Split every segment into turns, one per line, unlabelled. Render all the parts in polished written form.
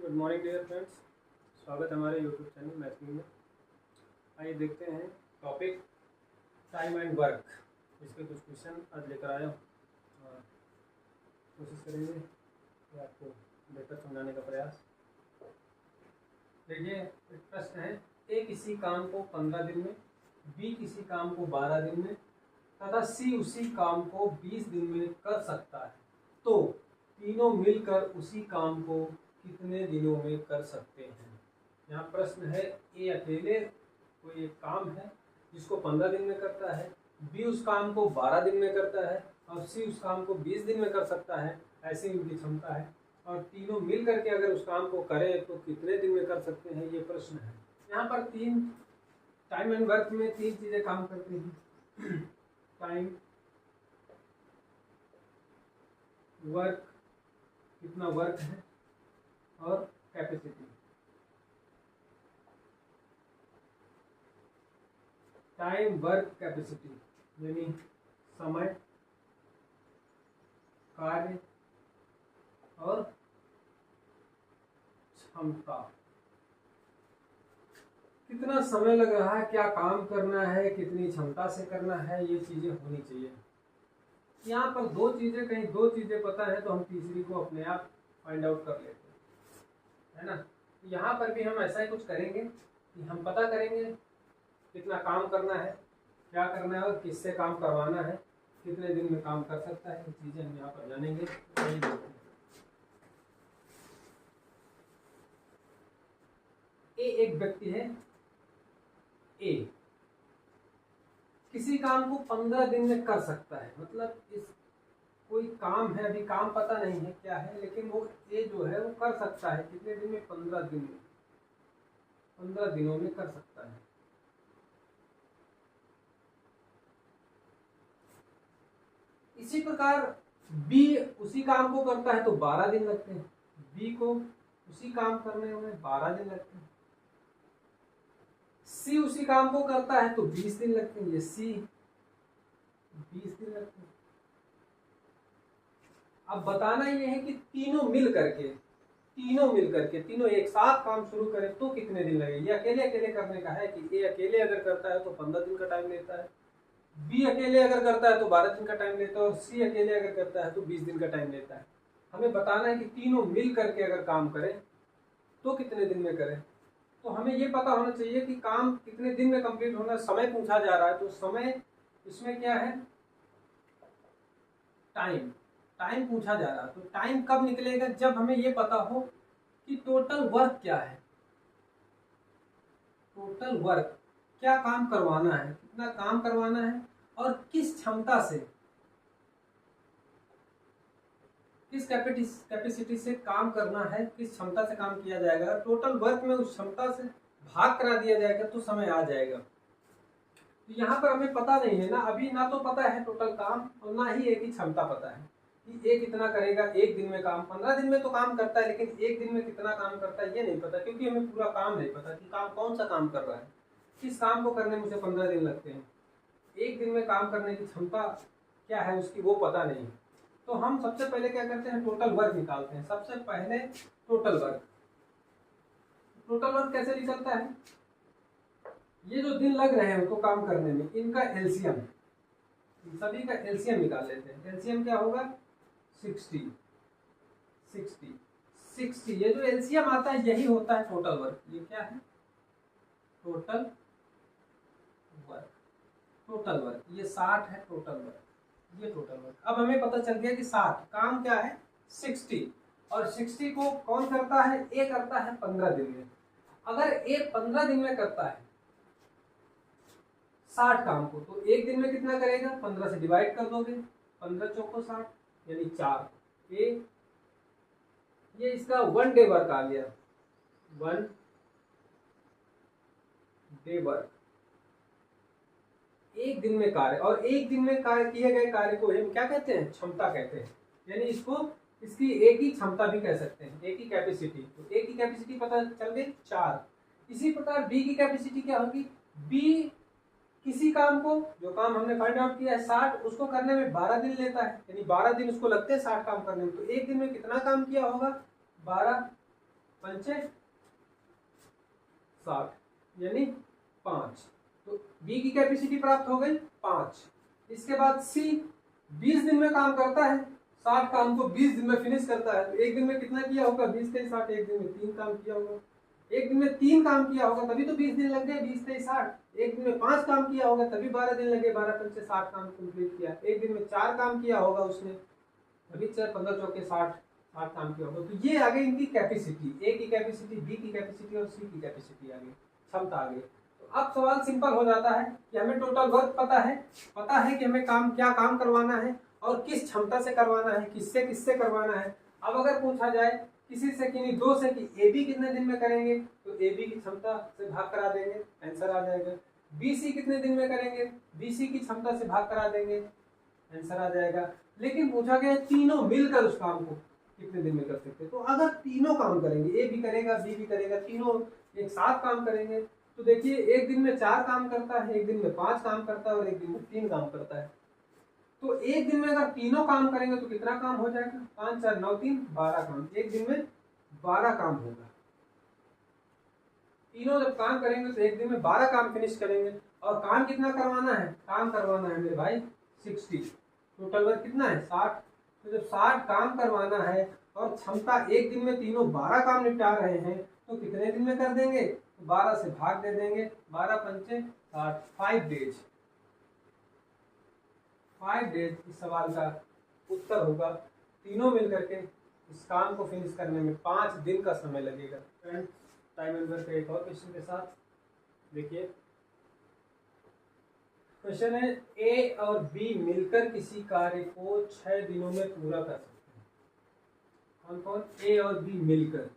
Good morning dear friends, स्वागत है हमारे यूट्यूब चैनल मैथिली में। आइए देखते हैं टॉपिक टाइम एंड वर्क। इसके कुछ क्वेश्चन आज लेकर आया हूँ और कोशिश करेंगे कि आपको बेहतर समझाने का प्रयास। देखिए, एक प्रश्न है, ए किसी काम को 15 दिन में, बी किसी काम को 12 दिन में तथा सी उसी काम को 20 दिन में कर सकता है, तो तीनों मिलकर उसी काम को कितने दिनों में कर सकते हैं। यहाँ प्रश्न है, ए अकेले कोई एक काम है जिसको 15 दिन में करता है, बी उस काम को 12 दिन में करता है और सी उस काम को 20 दिन में कर सकता है। ऐसी उनकी क्षमता है और तीनों मिल करके अगर उस काम को करें तो कितने दिन में कर सकते हैं, ये प्रश्न है। यहाँ पर तीन टाइम एंड वर्क में तीन चीजें काम करती हैं। टाइम, वर्क, कितना वर्क है, और कैपेसिटी। टाइम, वर्क, कैपेसिटी यानी समय, कार्य और क्षमता। कितना समय लग रहा है, क्या काम करना है, कितनी क्षमता से करना है, ये चीजें होनी चाहिए। यहाँ पर दो चीजें, कहीं दो चीजें पता है तो हम तीसरी को अपने आप फाइंड आउट कर लेते हैं, है ना। यहाँ पर भी हम ऐसा ही कुछ करेंगे कि हम पता करेंगे कितना काम करना है, क्या करना है और किससे काम करवाना है, कितने दिन में काम कर सकता है, ये चीजें हम यहाँ पर जानेंगे। ए एक व्यक्ति है, ए किसी काम को 15 दिन में कर सकता है। मतलब इस कोई काम है, अभी काम पता नहीं है क्या है, लेकिन वो ए जो है वो कर सकता है कितने दिन में, 15 दिन में, 15 दिनों में कर सकता है। इसी प्रकार बी उसी काम को करता है तो 12 दिन लगते हैं, बी को उसी काम करने में 12 दिन लगते हैं। सी उसी काम को करता है तो 20 दिन लगते हैं, ये सी 20 दिन लगते हैं। अब बताना ये है कि तीनों मिल करके तीनों एक साथ काम शुरू करें तो कितने दिन लगेंगे। ये अकेले अकेले करने का है कि ए अकेले अगर करता है तो 15 दिन का टाइम लेता है, बी अकेले अगर करता है तो 12 दिन का टाइम लेता है और सी अकेले अगर करता है तो 20 दिन का टाइम लेता है। हमें बताना है कि तीनों मिल करके अगर काम करें तो कितने दिन में करें। तो हमें ये पता होना चाहिए कि काम कितने दिन में कंप्लीट होना है। समय पूछा जा रहा है तो समय, इसमें क्या है, टाइम पूछा जा रहा है। तो टाइम कब निकलेगा, जब हमें ये पता हो कि टोटल वर्क क्या है, टोटल वर्क क्या काम करवाना है, कितना काम करवाना है और किस क्षमता से, किस कैपेसिटी से काम करना है, किस क्षमता से काम किया जाएगा। टोटल वर्क में उस क्षमता से भाग करा दिया जाएगा तो समय आ जाएगा। तो यहाँ पर हमें पता नहीं है ना, अभी ना तो पता है टोटल काम और ना ही एक ही क्षमता पता है कि एक कितना करेगा एक दिन में काम। 15 दिन में तो काम करता है, लेकिन एक दिन में कितना काम करता है ये नहीं पता, क्योंकि हमें पूरा काम नहीं पता कि काम कौन सा काम कर रहा है, किस काम को करने में उसे 15 दिन लगते हैं। एक दिन में काम करने की क्षमता क्या है उसकी वो पता नहीं। तो हम सबसे पहले क्या करते हैं, टोटल वर्क निकालते हैं। सबसे पहले टोटल वर्क कैसे निकलता है, ये जो दिन लग रहे हैं उनको काम करने में, इनका एलसीएम, सभी का एलसीएम निकाल लेते हैं। एलसीएम क्या होगा, 60। ये जो एलसीएम आता है यही होता है टोटल वर्क। ये क्या है, टोटल वर्क, ये 60 है टोटल वर्क, ये टोटल वर्क। अब हमें पता चल गया कि 60 काम क्या है, 60, और 60 को कौन करता है, ए करता है 15 दिन में। अगर ए 15 दिन में करता है 60 काम को, तो एक दिन में कितना करेगा, 15 से डिवाइड कर दोगे, 15 चौको 60 यानी 4। ये इसका 1 डे वर्क आ गया, 1 डे वर्क, एक दिन में कार्य। और एक दिन में कार्य किए गए कार्य को हम क्या कहते हैं, क्षमता कहते हैं। यानी इसकी एक ही क्षमता भी कह सकते हैं, एक ही कैपेसिटी। तो एक ही कैपेसिटी पता चल गई 4। इसी प्रकार बी की कैपेसिटी क्या होगी, बी किसी काम को, जो काम हमने फाइंड आउट किया है 60, उसको करने में 12 दिन लेता है, यानी 12 दिन उसको लगते हैं 60 काम करने में। तो एक दिन में कितना काम किया होगा, 12 पंचे 60 यानी 5। तो बी की कैपेसिटी प्राप्त हो गई 5। इसके बाद सी 20 दिन में काम करता है, 60 काम को 20 दिन में फिनिश करता है। तो एक दिन में कितना किया होगा? 20 × 60, एक दिन में 3 काम किया होगा। एक दिन में 3 काम किया होगा तभी तो 20 दिन लग गए, 20 × 60। एक दिन में 5 काम किया होगा तभी 12 दिन लगे, 12 × 5 = 60 काम कंप्लीट किया। एक दिन में 4 काम किया होगा उसने, तभी 4 15 × 4 = 60 काम किया होगा। तो ये आ गई इनकी कैपेसिटी, ए की कैपेसिटी, बी की कैपेसिटी और सी की कैपेसिटी आ गई, क्षमता आ गई। तो अब सवाल सिंपल हो जाता है कि हमें टोटल वर्क पता है कि हमें क्या काम करवाना है और किस क्षमता से करवाना है, किससे करवाना है। अब अगर पूछा जाए किसी से कि नहीं, 2 से कि ए बी कितने दिन में करेंगे, तो ए बी की क्षमता से भाग करा देंगे, आंसर आ जाएगा। बी सी कितने दिन में करेंगे, बी सी की क्षमता से भाग करा देंगे, आंसर आ जाएगा। लेकिन पूछा गया तीनों मिलकर उस काम को कितने दिन में कर सकते हैं। तो अगर तीनों काम करेंगे, ए भी करेगा बी भी करेगा, तीनों एक साथ काम करेंगे, तो देखिए एक दिन में 4 काम करता है, एक दिन में 5 काम करता है और एक दिन में 3 काम करता है। तो एक दिन में अगर तीनों काम करेंगे तो कितना काम हो जाएगा? 5 4 9 3 12 काम। एक दिन में 12 काम होगा। तीनों जब काम करेंगे तो एक दिन में 12 काम फिनिश करेंगे। और काम कितना करवाना है? काम करवाना है मेरे भाई 60। टोटल वर्क कितना है? 60। तो जब 60 काम करवाना है और क्षमता एक दिन में तीनों 12 काम निपटा रहे हैं, तो कितने दिन में कर देंगे? 12 से भाग दे देंगे, 12 × 5 = 60, 5 डेज। 5 डेज इस सवाल का उत्तर होगा। तीनों मिलकर के इस काम को फिनिश करने में 5 दिन का समय लगेगा। फ्रेंड्स, टाइम एंड वर्क का एक और क्वेश्चन के साथ देखिए। क्वेश्चन है ए और बी मिलकर किसी कार्य को 6 दिनों में पूरा कर सकते हैं। कौन कौन? ए और बी मिलकर,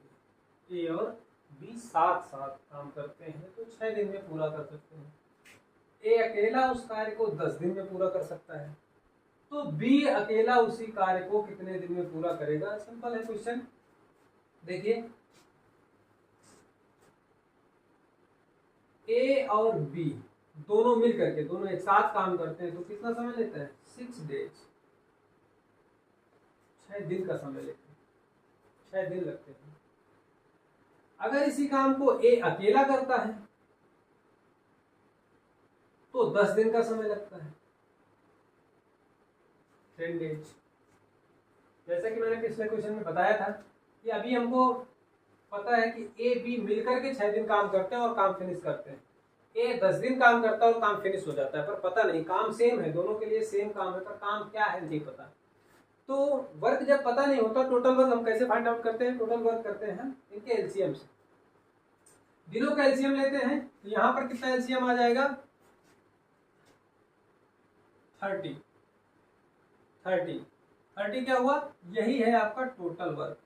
ए और बी साथ साथ काम करते हैं तो 6 दिन में पूरा कर सकते हैं। ए अकेला उस कार्य को 10 दिन में पूरा कर सकता है, तो बी अकेला उसी कार्य को कितने दिन में पूरा करेगा? सिंपल है क्वेश्चन। देखिए ए और बी दोनों मिल करके, दोनों एक साथ काम करते हैं तो कितना समय लेता है? 6 डेज, 6 दिन का समय लेते हैं, 6 दिन लगते हैं। अगर इसी काम को ए अकेला करता है तो 10 दिन का समय लगता है, 10 डेज। जैसा कि मैंने पिछले क्वेश्चन में बताया था कि अभी हमको पता है कि ए बी मिलकर के 6 दिन काम करते हैं और काम फिनिश करते हैं। ए 10 दिन काम करता है और काम फिनिश हो जाता है, पर पता नहीं, काम सेम है, दोनों के लिए सेम काम है, पर काम क्या है नहीं पता। तो वर्क जब पता नहीं होता, टोटल वर्क हम कैसे फाइंड आउट करते हैं? टोटल वर्क करते हैं इनके एलसीएम से। दिनों का एलसीएम लेते हैं तो यहाँ पर कितना एलसीएम आ जाएगा? 30। 30 क्या हुआ? यही है आपका टोटल वर्क।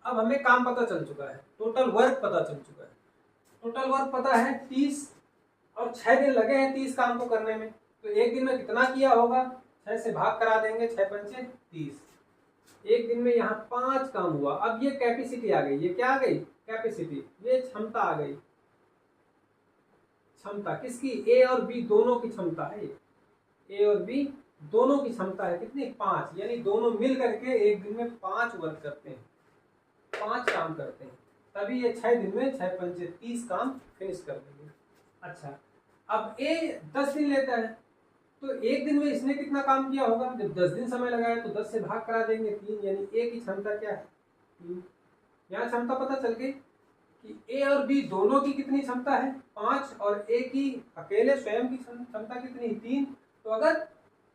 अब हमें काम पता चल चुका है, टोटल वर्क पता चल चुका है। टोटल वर्क पता है 30 और 6 दिन लगे हैं 30 काम को करने में, तो एक दिन में कितना किया होगा? 6 से भाग करा देंगे, 6 × 5 = 30। एक दिन में यहाँ 5 काम हुआ। अब ये कैपेसिटी आ गई, ये क्या आ गई? कैपेसिटी। ये क्षमता आ गई। क्षमता किसकी? ए और बी दोनों की क्षमता है। ए और बी दोनों की क्षमता है कितनी? 5। यानी दोनों मिल करके एक दिन में 5 वर्क करते हैं, 5 काम करते हैं, तभी ये 6 दिन में 6 × 5 = 30 काम फिनिश कर देंगे। अच्छा, अब ए 10 दिन लेता है, तो एक दिन में इसने कितना काम किया होगा? जब 10 दिन समय लगाया तो 10 से भाग करा देंगे 3, यानी ए की क्षमता क्या है? 3। यहाँ क्षमता पता चल गई कि ए और बी दोनों की कितनी क्षमता है? 5, और ए की अकेले स्वयं की क्षमता कितनी? 3। तो अगर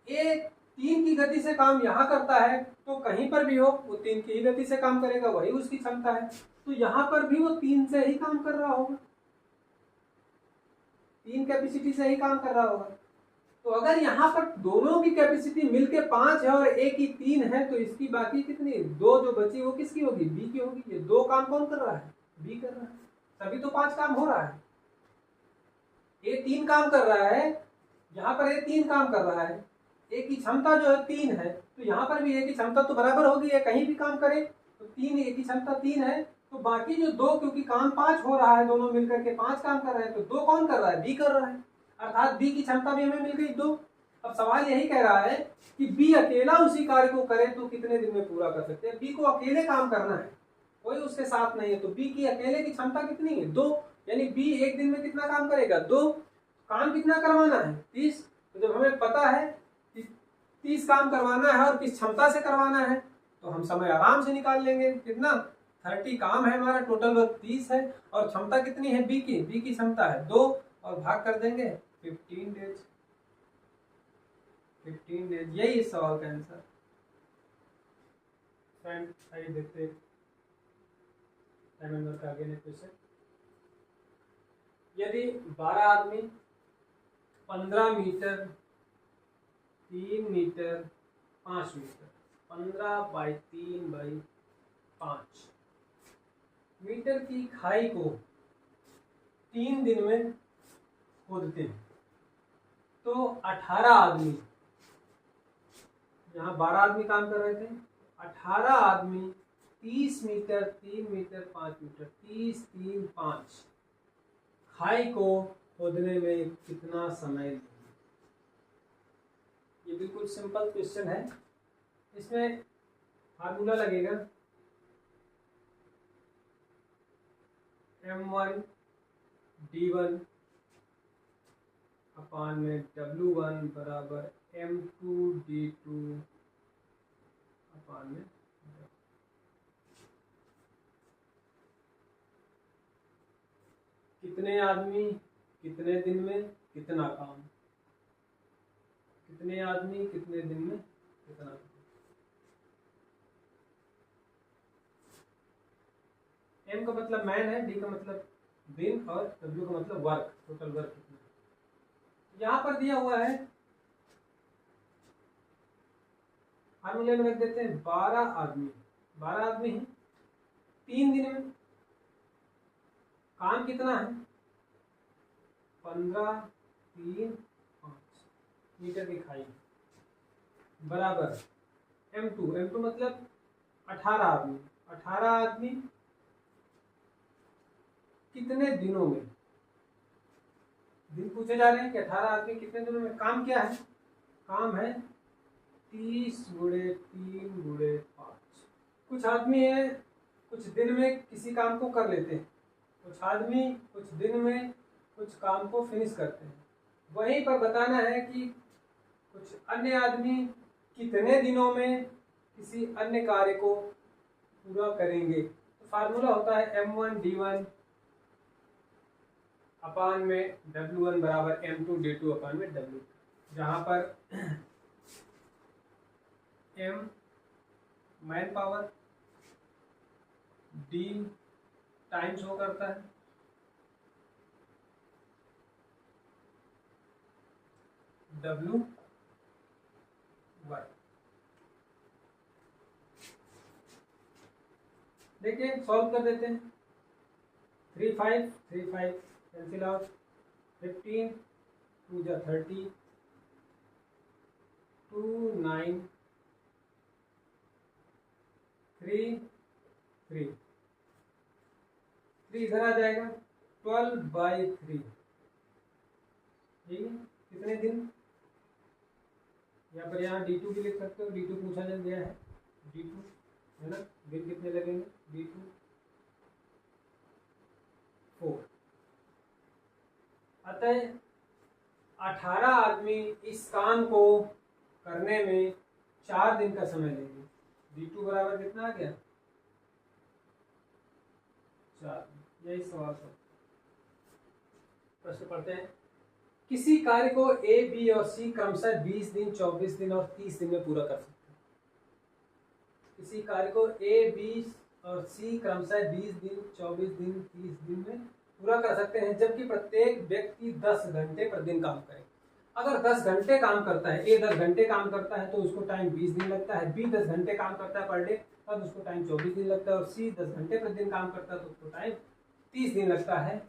ए 3 की गति से काम यहाँ करता है तो कहीं पर भी हो वो 3 की ही गति से काम करेगा, वही उसकी क्षमता है। तो यहाँ पर भी वो 3 से ही काम कर रहा होगा, 3 कैपेसिटी से ही काम कर रहा होगा। तो अगर यहाँ पर दोनों की कैपेसिटी मिलके 5 है और ए की 3 है, तो इसकी बाकी कितनी? 2 जो बची वो किसकी होगी? बी की होगी। ये 2 काम कौन कर रहा है? बी कर रहा है, तभी तो 5 काम हो रहा है। ए 3 काम कर रहा है, यहाँ पर ए 3 काम कर रहा है, ए की क्षमता जो है 3 है, तो यहाँ पर भी ए की क्षमता तो बराबर होगी, ये कहीं भी काम करे तो 3, ए की क्षमता 3 है, तो बाकी जो 2, क्योंकि काम 5 हो रहा है, दोनों मिलकर के 5 काम कर रहे हैं, तो 2 कौन कर रहा है? बी कर रहा है, अर्थात बी की क्षमता भी हमें मिल गई 2। अब सवाल यही कह रहा है कि बी अकेला उसी कार्य को करे तो कितने दिन में पूरा कर सकते हैं। बी को अकेले काम करना है, कोई उसके साथ नहीं है, तो बी की अकेले की क्षमता कितनी है 2, यानी बी एक दिन में कितना काम करेगा 2। काम कितना करवाना है 30। तो जब हमें पता है कि 30 काम करवाना है और किस क्षमता से करवाना है तो हम समय आराम से निकाल लेंगे। कितना 30 काम है हमारा, टोटल वर्क 30 है और क्षमता कितनी है बी की क्षमता है 2 और भाग कर देंगे 15 डेज। 15 डेज, यही इस सवाल का आंसर। फ्रेंड आइए देखते हैं का आगे क्वेश्चन। यदि 12 आदमी 15 metre 3 metre 5 metre 15 by 3 by 5 metre की खाई को 3 दिन में खोदते हैं तो 18 आदमी, यहाँ 12 आदमी काम कर रहे थे, 18 आदमी 30 मीटर 3 मीटर 5 मीटर 30 3 5 खाई को खोदने में कितना समय लगेगा। ये बिल्कुल सिंपल क्वेश्चन है, इसमें फार्मूला लगेगा m1 d1 अपान में w1 बराबर m2 d2 अपान में कितने आदमी कितने दिन में कितना काम, कितने आदमी कितने दिन में कितना काम। m का मतलब मैन है, d का मतलब दिन और w का मतलब वर्क, टोटल वर्क कितना। यहां पर दिया हुआ है फार्मूले में रख देते हैं 12 आदमी हैं 3 दिन में, काम कितना है 15 3 5 मीटर की खाई बराबर m2 मतलब 18 आदमी कितने दिनों में, दिन पूछे जा रहे हैं कि 18 आदमी कितने दिनों में। काम क्या है, काम है 30 गुणे 3 गुणे 5। कुछ आदमी है कुछ दिन में किसी काम को कर लेते हैं, कुछ आदमी कुछ दिन में कुछ काम को फिनिश करते हैं। वहीं पर बताना है कि कुछ अन्य आदमी कितने दिनों में किसी अन्य कार्य को पूरा करेंगे। तो फार्मूला होता है m1 d1 अपान में w1 बराबर m2 d2 अपान में w, जहां पर m man power, d time show करता है, w वर्क। देखिए सॉल्व कर देते हैं। 3 5 3 5 कैंसिल आउट, 15 2 जा 30 2 9 3 3 3 इधर आ जाएगा 12 बाई 3। ठीक है, कितने दिन, यहाँ पर यहाँ d2 भी लिख सकते हो, d2 पूछा जा गया है, d2 है ना, दिन कितने लगेंगे d2 4। अतः 18 आदमी इस काम को करने में 4 दिन का समय लेंगे। d2 बराबर कितना आ गया 4। यही सवाल था। प्रश्न पढ़ते हैं। किसी कार्य को ए बी और सी क्रमशः 20 दिन 24 दिन और 30 दिन में पूरा कर सकते हैं। किसी कार्य को ए बी और सी क्रमशः 20 दिन 24 दिन 30 दिन में पूरा कर सकते हैं, जबकि प्रत्येक व्यक्ति 10 घंटे प्रतिदिन काम करे। अगर 10 घंटे काम करता है, ए 10 घंटे काम करता है तो उसको टाइम 20 दिन लगता है, बी 10 घंटे काम करता है पर डे तब उसको टाइम 24 दिन लगता है, और सी 10 घंटे प्रतिदिन काम करता है तो उसको टाइम 30 दिन लगता है।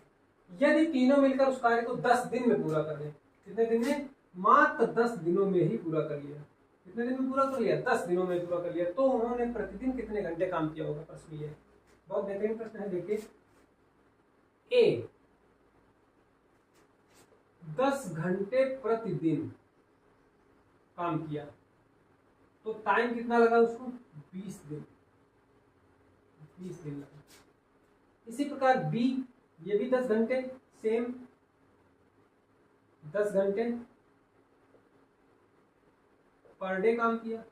यदि तीनों मिलकर उस कार्य को 10 दिन में पूरा कर लें, कितने दिन में, मात्र 10 दिनों में ही पूरा कर लिया। कितने दिन में पूरा कर लिया, 10 दिनों में पूरा कर लिया, तो उन्होंने प्रतिदिन कितने घंटे काम किया होगा। प्रश्न ये बहुत बेहतरीन प्रश्न है। देखिए, ए 10 घंटे प्रतिदिन काम किया तो टाइम कितना लगा उसको, 20 दिन, 20 दिन लगा। इसी प्रकार बी, ये भी 10 घंटे, सेम 10 घंटे पर डे काम किया,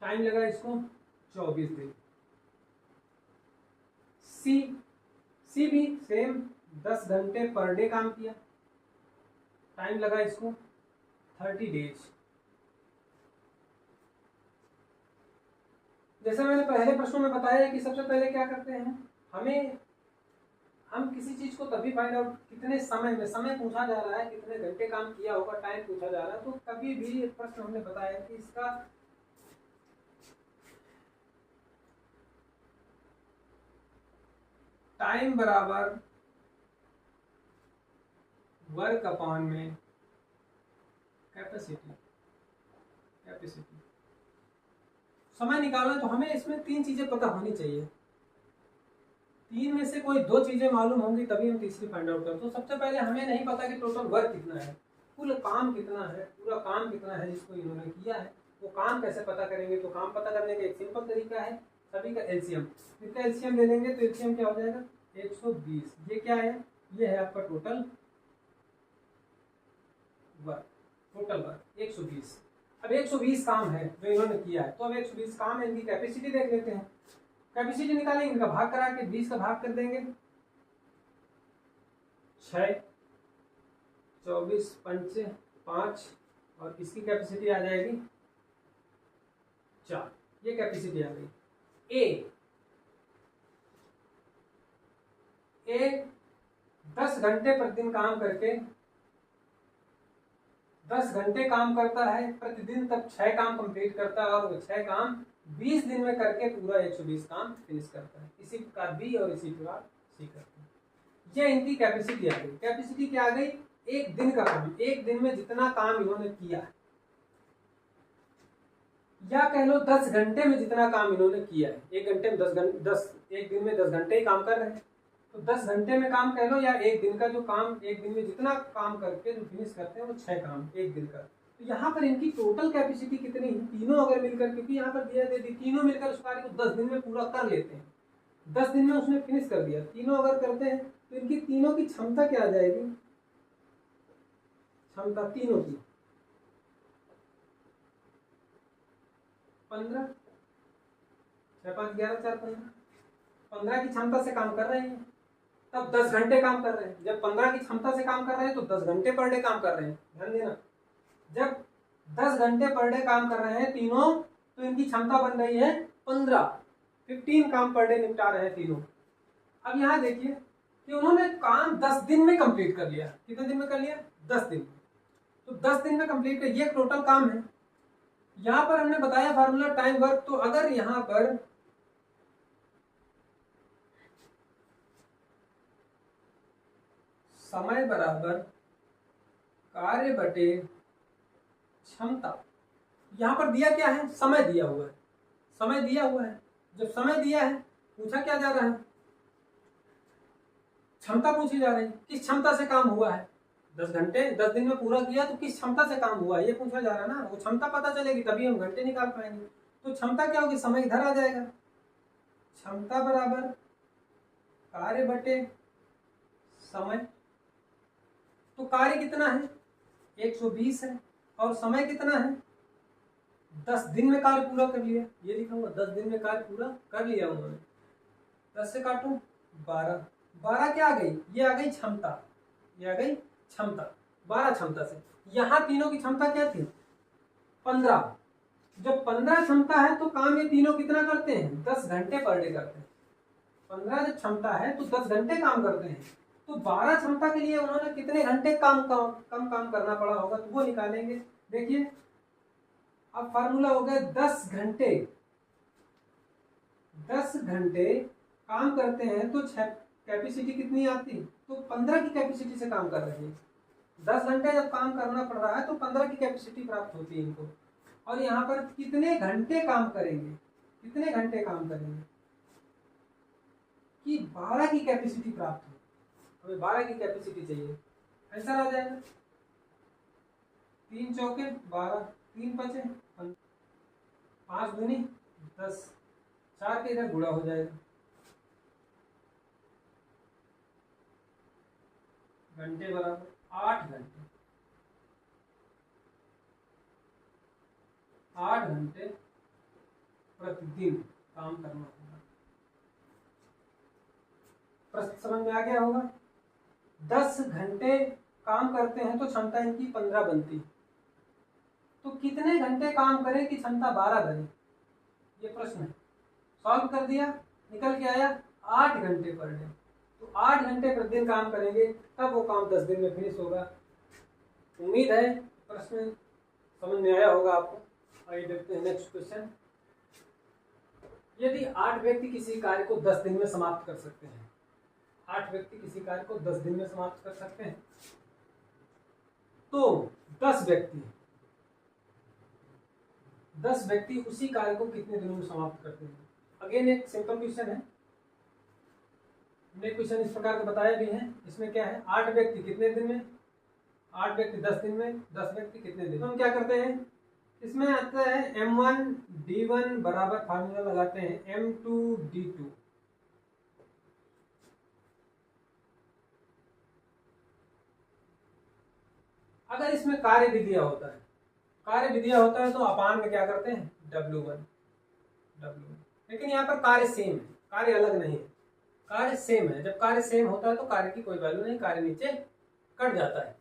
टाइम लगा इसको 24 दिन। सी भी सेम 10 घंटे पर डे काम किया, टाइम लगा इसको 30 डेज। जैसे मैंने पहले प्रश्नों में बताया कि सबसे पहले क्या करते हैं, हम किसी चीज को तभी फाइंड आउट, कितने समय में, समय पूछा जा रहा है, कितने घंटे काम किया होगा, टाइम पूछा जा रहा है, तो कभी भी एक प्रश्न हमने बताया कि इसका टाइम बराबर वर्क अपॉन में कैपेसिटी, समय निकालना तो हमें इसमें 3 चीजें पता होनी चाहिए, 3 में से कोई 2 चीजें मालूम होंगी तभी हम तीसरी फाइंड आउट करते। तो सबसे पहले हमें नहीं पता कि टोटल वर्क कितना है, कुल काम कितना है, पूरा काम कितना है जिसको इन्होंने किया है, वो काम कैसे पता करेंगे। तो काम पता करने का एक सिंपल तरीका है, सभी का एलसीएम, इसका एलसीएम ले लेंगे तो एलसीएम क्या हो जाएगा 120। ये क्या है, ये है आपका टोटल वर्क, 120। अब 120 काम है जो इन्होंने किया है, तो अब 120 काम है, इनकी कैपेसिटी देख लेते हैं। कैपेसिटी निकालेंगे, इनका भाग करा के 20 का भाग कर देंगे, 6, 24 पंचे 5, और इसकी कैपेसिटी आ जाएगी 4। ये कैपेसिटी आ गई। ए 10 घंटे प्रतिदिन काम करके 10 घंटे काम करता है प्रतिदिन, तब 6 काम कंप्लीट करता है, और वो 6 काम 20 दिन में करके पूरा 120 काम फिनिश करता है। इसी प्रकार बी और इसी प्रकार सी करते हैं। ये इनकी कैपेसिटी आ गई। कैपेसिटी क्या आ गई, एक दिन का काम, एक दिन में जितना काम इन्होंने किया है, या कह लो 10 घंटे में जितना काम इन्होंने किया है। एक घंटे में 10 एक दिन में 10 घंटे ही काम कर रहे हैं, तो 10 घंटे में काम कह लो, या एक दिन का जो काम, एक दिन में जितना काम करके जो फिनिश करते हैं वो 6 काम एक दिन का। तो यहाँ पर इनकी टोटल कैपेसिटी कितनी है, तीनों अगर मिलकर, क्योंकि यहाँ पर दिया दे तीनों मिलकर उस कार्य को 10 दिन में पूरा कर लेते हैं, 10 दिन में उसने फिनिश कर दिया, तीनों अगर करते हैं तो इनकी तीनों की क्षमता क्या आ जाएगी, क्षमता तीनों की 15, 6, 5, 11, 4, 15 की क्षमता से काम कर रहे हैं। तब 10 घंटे काम कर रहे हैं। जब 15 की क्षमता से काम कर रहे हैं तो 10 घंटे पर डे काम कर रहे हैं। ध्यान देना, जब 10 घंटे पर डे काम कर रहे हैं तीनों, तो इनकी क्षमता बन रही है 15 काम पर डे निपटा रहे हैं तीनों। अब यहाँ देखिए कि उन्होंने काम 10 दिन में कंप्लीट कर लिया। कितने दिन में कर लिया, 10 दिन। तो 10 दिन में कंप्लीट कर, ये टोटल काम है। यहाँ पर हमने बताया फार्मूला टाइम वर्क, तो अगर यहाँ पर समय बराबर कार्य बटे क्षमता, यहाँ पर दिया क्या है, समय दिया हुआ है, समय दिया हुआ है। जब समय दिया है, पूछा क्या जा रहा है, क्षमता पूछी जा रही है, किस क्षमता से काम हुआ है। 10 घंटे 10 दिन में पूरा किया तो किस क्षमता से काम हुआ ये पूछा जा रहा है ना। वो क्षमता पता चलेगी तभी हम घंटे निकाल पाएंगे। तो क्षमता क्या होगी, समय इधर आ जाएगा, क्षमता बराबर कार्य बटे समय। तो कार्य कितना है, 120 है, और समय कितना है, 10 दिन में कार्य पूरा कर लिया। ये लिखा हुआ 10 दिन में कार्य पूरा कर लिया उन्होंने। 10 से काटो 12, 12 क्या आ गई, ये आ गई क्षमता, ये आ गई क्षमता, 12 क्षमता से। यहाँ तीनों की क्षमता क्या थी, 15। जब 15 क्षमता है तो काम ये तीनों कितना करते हैं, 10 घंटे पर डे करते हैं। 15 जब क्षमता है तो 10 घंटे काम करते हैं। तो 12 क्षमता के लिए उन्होंने कितने घंटे कम काम करना पड़ा होगा, तो वो निकालेंगे। देखिए अब फार्मूला हो गया 10 घंटे, 10 घंटे काम करते हैं तो कैपेसिटी कितनी आती, तो 15 की कैपेसिटी से काम कर रहे हैं। 10 घंटे जब काम करना पड़ रहा है तो 15 की कैपेसिटी प्राप्त होती है इनको। और यहाँ पर कितने घंटे काम करेंगे, कितने घंटे काम करेंगे कि 12 की कैपेसिटी प्राप्त हो। हमें 12 की कैपेसिटी चाहिए, आंसर आ जाएगा 3 चौके 12, 3 बचे 5 दूनी 10, 4 के इधर गुणा हो जाएगा, घंटे बराबर 8 घंटे, 8 घंटे प्रतिदिन काम करना होगा। प्रश्न समझ में आ गया होगा। 10 घंटे काम करते हैं तो क्षमता इनकी 15 बनती है, तो कितने घंटे काम करें कि क्षमता 12 बने, ये प्रश्न है। सॉल्व कर दिया, निकल के आया 8 घंटे पर डे। तो 8 घंटे प्रतिदिन काम करेंगे तब वो काम 10 दिन में फिनिश होगा। उम्मीद है प्रश्न समझ में आया होगा आपको। आइए देखते हैं नेक्स्ट क्वेश्चन। यदि 8 व्यक्ति किसी कार्य को 10 दिन में समाप्त कर सकते हैं, 8 व्यक्ति किसी कार्य को 10 दिन में समाप्त कर सकते हैं, तो 10 व्यक्ति उसी कार्य को कितने दिनों में समाप्त करते हैं। अगेन एक सिंपल क्वेश्चन है, हमने क्वेश्चन इस प्रकार का बताया भी है। इसमें क्या है, 8 व्यक्ति कितने दिन में, 8 व्यक्ति 10 दिन में, 10 व्यक्ति कितने दिन में। हम क्या करते हैं, इसमें आता है M1 D1 बराबर फार्मूला लगाते हैं M2 D2। अगर इसमें कार्य भी दिया होता है, तो अपान में क्या करते हैं W1। लेकिन यहाँ पर कार्य सेम है, कार्य अलग नहीं है, कार्य सेम है। जब कार्य सेम होता है तो कार्य की कोई वैल्यू नहीं, कार्य नीचे कट जाता है,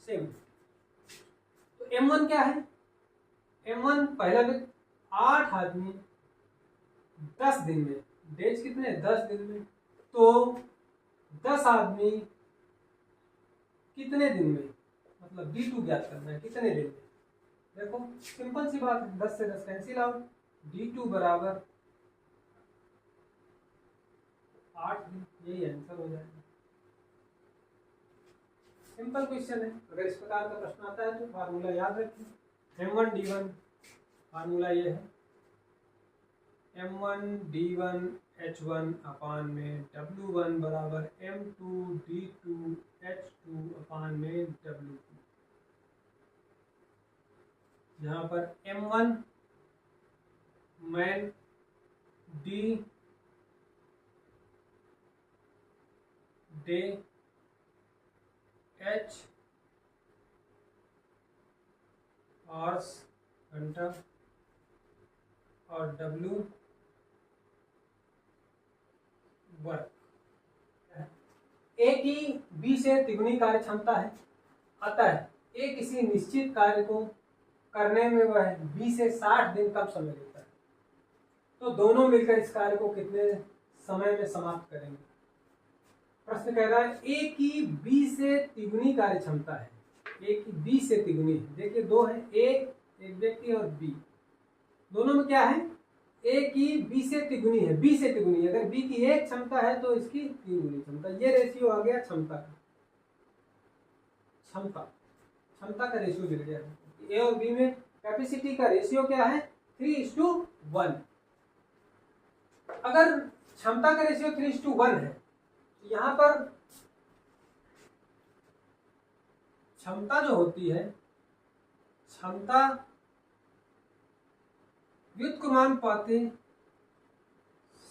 सेम। तो M1 क्या है, M1 पहला व्यक्ति 8 आदमी 10 दिन में, डेज कितने 10 दिन में, तो 10 आदमी कितने दिन में, मतलब D2 ज्ञात करना है कितने दिन में। देखो सिंपल सी बात है, 10 से 10 कैंसिल आउट, D2 बराबर 8 दिन, यही आंसर हो जाएगा। सिंपल क्वेश्चन है। अगर इस प्रकार का प्रश्न आता है तो फार्मूला याद रखिए, M1 D1 फार्मूला ये है M1 D1 H1 अपान में W1 बराबर M2 D2 H2 अपान में W2। यहाँ पर M1 man, D day, H hours घंटा और W वर्क। ए की बी से तिगुनी कार्य क्षमता है, अतः ए किसी निश्चित कार्य को करने में वह बी से 60 दिन कम समय लेता है, तो दोनों मिलकर इस कार्य को कितने समय में समाप्त करेंगे। प्रश्न कह रहा है ए की बी से तिगुनी कार्य क्षमता है, ए की बी से तिगुनी। देखिए दो है, ए एक व्यक्ति और बी, दोनों में क्या है, ए की बी से तिगुनी है, बी से तिगुनी। अगर बी की 1 क्षमता है तो इसकी 3 गुनी क्षमता। ये रेशियो आ गया क्षमता का, क्षमता का रेशियो मिल गया। ए और बी में कैपेसिटी का रेशियो क्या है 3:1। अगर क्षमता का रेशियो 3:1 है, यहां पर क्षमता जो होती है, क्षमता व्युत्क्रमानुपाती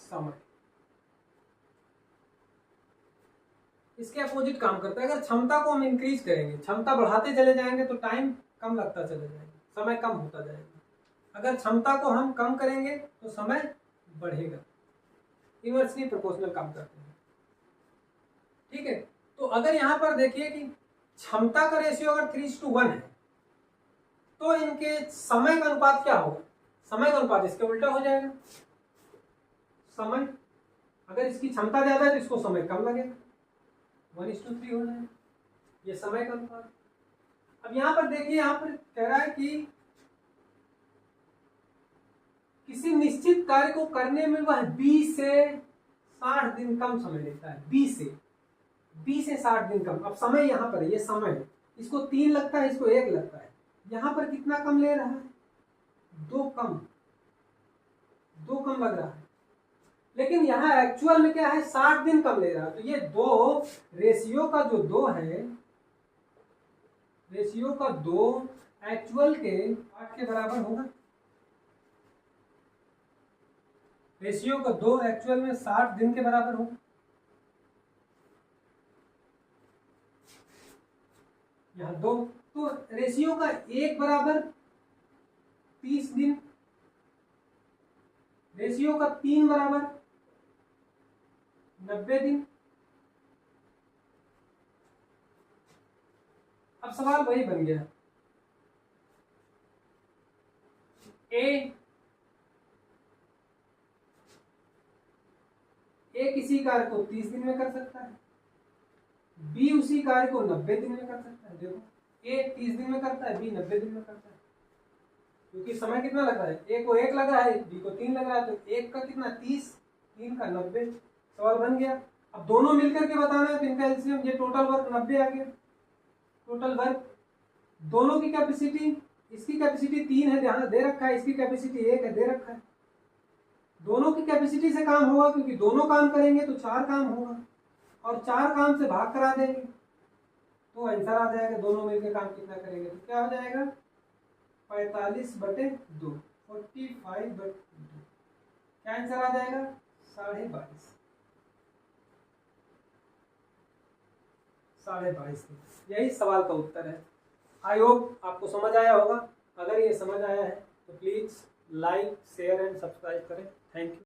समय, इसके अपोजिट काम करता है। अगर क्षमता को हम इंक्रीज करेंगे, क्षमता बढ़ाते चले जाएंगे तो टाइम कम लगता चला जाएगा, समय कम होता जाएगा। अगर क्षमता को हम कम करेंगे तो समय बढ़ेगा। इनवर्सली प्रोपोर्शनल काम करते हैं, ठीक है। तो अगर यहां पर देखिए कि क्षमता का रेशियो अगर 3:1 है तो इनके समय का अनुपात क्या होगा, समय का अनुपात इसके उल्टा हो जाएगा। समय अगर इसकी क्षमता ज्यादा है तो इसको समय कम लगेगा, 1:3 हो जाएगा, ये समय का अनुपात। अब यहां पर देखिए, यहां पर कह रहा है कि किसी निश्चित कार्य को करने में वह 20 से 60 दिन कम समय लेता है, 20 से 60 दिन कम। अब समय यहाँ पर ये समय है, इसको 3 लगता है, इसको 1 लगता है। यहाँ पर कितना कम ले रहा है, 2 कम लग रहा है। लेकिन यहाँ एक्चुअल में क्या है, 60 दिन कम ले रहा है। तो ये रेशियो का जो 2 है, रेशियो का 2 एक्चुअल के 8 के बराबर होगा। रेशियो का 2 एक्चुअल में 60 दिन के बराबर होगा। यहाँ 2, तो रेशियो का 1 बराबर 30 दिन, रेशियो का 3 बराबर 90 दिन। अब सवाल वही बन गया, ए किसी कार्य को 30 दिन में कर सकता है, बी उसी कार्य को 90 दिन में कर सकता है। देखो ए 30 दिन में करता है, बी 90 दिन में करता है, क्योंकि समय कितना लग रहा है, ए को 1 लगा है, बी को 3 लग रहा है, तो 1 का कितना 30, 3 का 90। सवाल बन गया। अब दोनों मिलकर के बताना है, तो इनका एलसीएम, ये टोटल वर्क 90 आ गया। टोटल वर्क दोनों की कैपेसिटी, इसकी कैपेसिटी 3 है, ध्यान दे रखा है, इसकी कैपेसिटी 1 है, दे रखा है। दोनों की कैपेसिटी से काम होगा, क्योंकि दोनों काम करेंगे तो 4 काम होगा, और 4 काम से भाग करा देंगे तो आंसर आ जाएगा। दोनों मिलकर काम कितना करेंगे, तो क्या हो जाएगा 45/2, 45/2, क्या आंसर आ जाएगा 22.5। यही सवाल का उत्तर है। आई होप आपको समझ आया होगा। अगर ये समझ आया है तो please like, share and subscribe करें। Thank you.